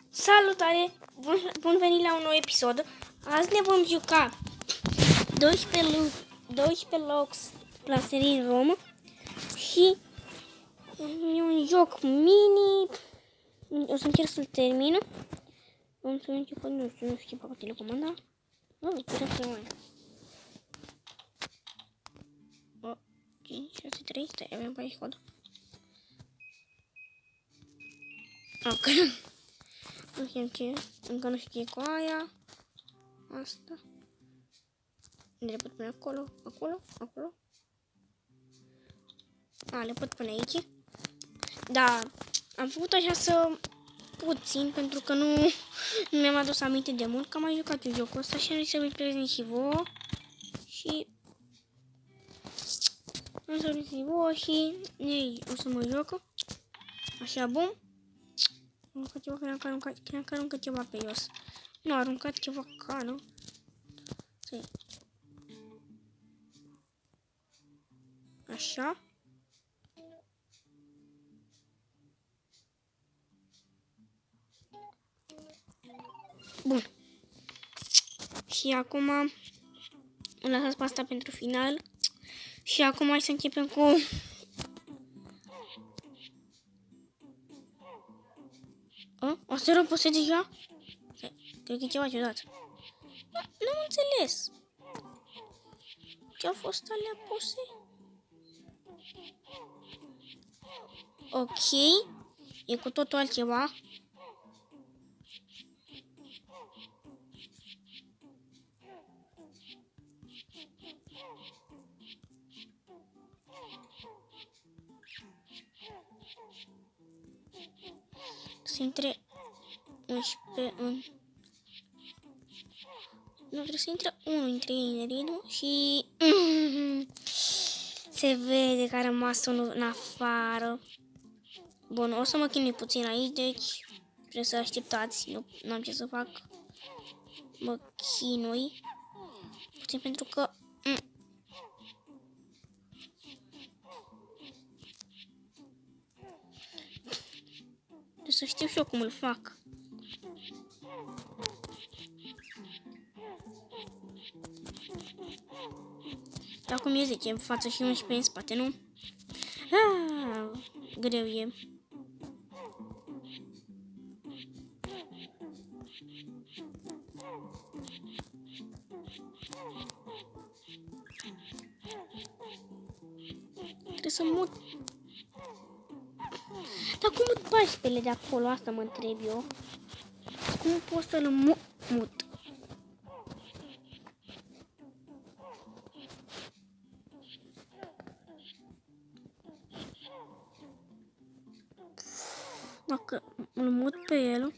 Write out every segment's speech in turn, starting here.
Salutare! Bun venit la un nou episod. Azi ne vom juca 12 locs la serii Roma și e un joc mini. O să încerc să-l termin. Vom să începem, nu știu pe telecomanda. Nu, putem să mai. 5, 6, 3, stai, avem pe aici cod. Ok. Nu știu ce, încă nu știu ce cu aia. Asta. Le pot pune acolo, acolo. A, le pot pune aici. Da, am făcut așa să puțin, pentru că nu mi-am adus aminte de mult că am mai jucat eu jocul ăsta și am zis să vi-l prezint și vouă. Și am să vi-l prezint vouă și o să mă joc. Așa, bun. Am aruncat ceva, cred că aruncat ceva pe jos. Nu, a aruncat ceva cană. Așa. Bun. Și acum îl lăsați pe asta pentru final. Și acum hai să începem cu... O să răpuse deja? Cred că e ceva ciudat. Nu am înțeles. Ce-au fost alea puse? Ok. E cu totul altceva. Să intre 11 în... Nu, trebuie să intre unul dintre ei în ritm și... Se vede că a rămas unul în afară. Bun, o să mă chinui puțin aici, deci trebuie să așteptați. Nu am ce să fac. Mă chinui puțin pentru că... Trebuie să știu și eu cum îl fac. Acum e 10 în față și 11 în spate, nu? Greu e. Trebuie să mut. Dar cum mut 14 de acolo? Asta mă întreb eu. Cum pot să-l mut? Dacă îl mut pe el...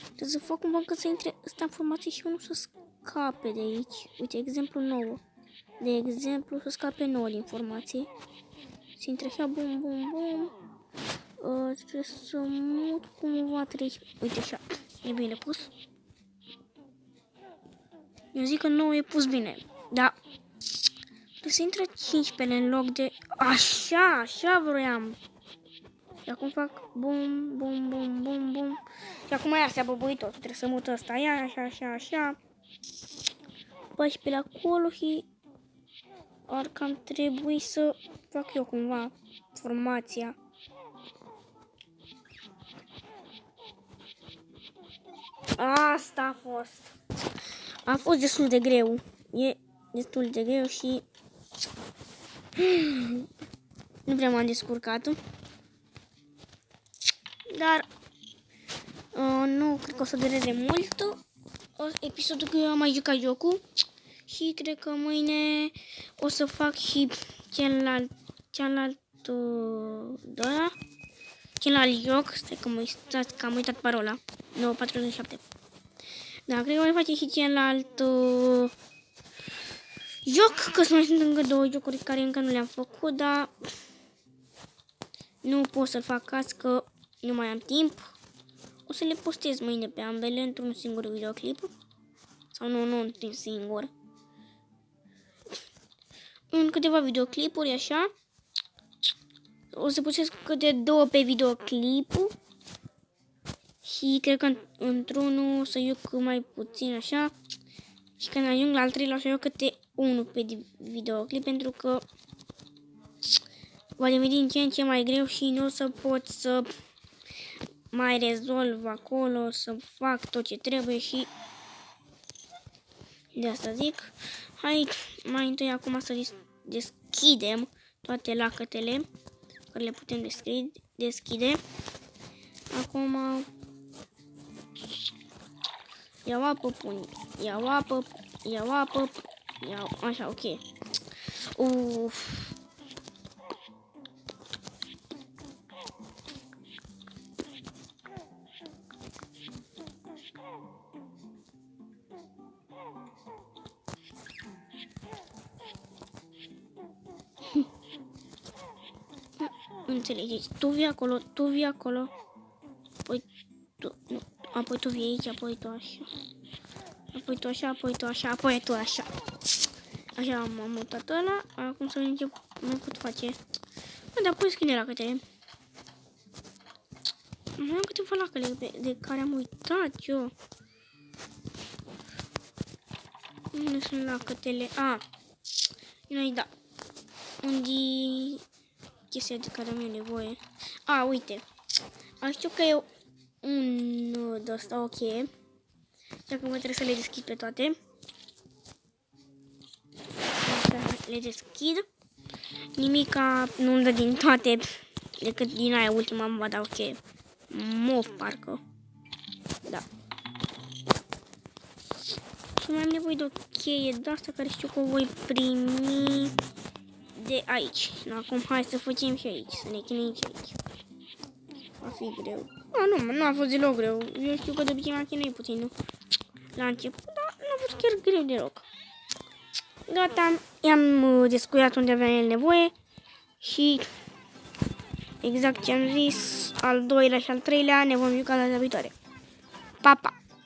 Trebuie să fac cumva că să intre ăsta în formație și unul să scape de aici. Uite, exemplu nou. De exemplu, să scape nouă din formație. Să intre așa, bum. Trebuie să mut cumva 13. Uite așa, e bine pus. Eu zic că nouă e pus bine, da. Trebuie să intre 15 în loc de... Așa vroiam. Și acum fac bum. Și acum aia se-a băbuit tot. Trebuie să mut ăsta, așa. 14 acolo și... Ar cam trebui să fac eu cumva formația. Asta a fost. A fost destul de greu. E destul de greu și... Nu prea m-am descurcat. Dar... nu cred că o să dureze mult episodul că eu am mai jucat jocul. Și cred că mâine o să fac și cealaltă celălalt joc, stai că am uitat parola, 947. Da, cred că mai face și celălalt joc, că mai sunt încă 2 jocuri care încă nu le-am făcut, dar nu pot să-l fac azi că nu mai am timp. O să le postez mâine pe ambele într-un singur videoclip. Sau nu într-un singur. În câteva videoclipuri, așa. O să postez câte 2 pe videoclipul. Și cred că într-unul o să iau mai puțin, așa. Și când ajung la al 3-lea o să iau câte 1 pe videoclip, pentru că va deveni din ce în ce mai greu și nu o să pot să mai rezolv acolo, să fac tot ce trebuie și de asta zic. Hai mai întâi acum să deschidem toate lacătele care le putem deschide. Acum iau apă, pun, iau apă, așa, ok. Înțelegeți, tu vii acolo, apoi tu vii aici, apoi tu așa, apoi tu așa, apoi tu așa, apoi tu așa. Așa am mutat ăla, acum să vedem ce mai pot face. Dar pui schine lacătele. Mai am câteva lacăle de care am uitat eu. Unde sunt lacătele? Noi da. Unde chestia de care am eu nevoie. Uite. Știu că e un de ăsta, ok. Așa că mă trebuie să le deschid pe toate. Le deschid. Nimica nu-mi dă din toate, decât din aia ultima mă va da, ok. Mov, parcă. Da. Și mai am nevoie de o cheie de asta care știu că o voi primi de aici. Acum hai să facem și aici, să ne chinuim și aici. Va fi greu. Nu a fost deloc greu. Eu știu că de obicei m-am chinuit puțin, nu? La început, dar nu a fost chiar greu deloc. Gata, i-am descuiat unde avea el nevoie și exact ce am zis, al 2-lea și al 3-lea ne vom juca data viitoare. Pa, pa!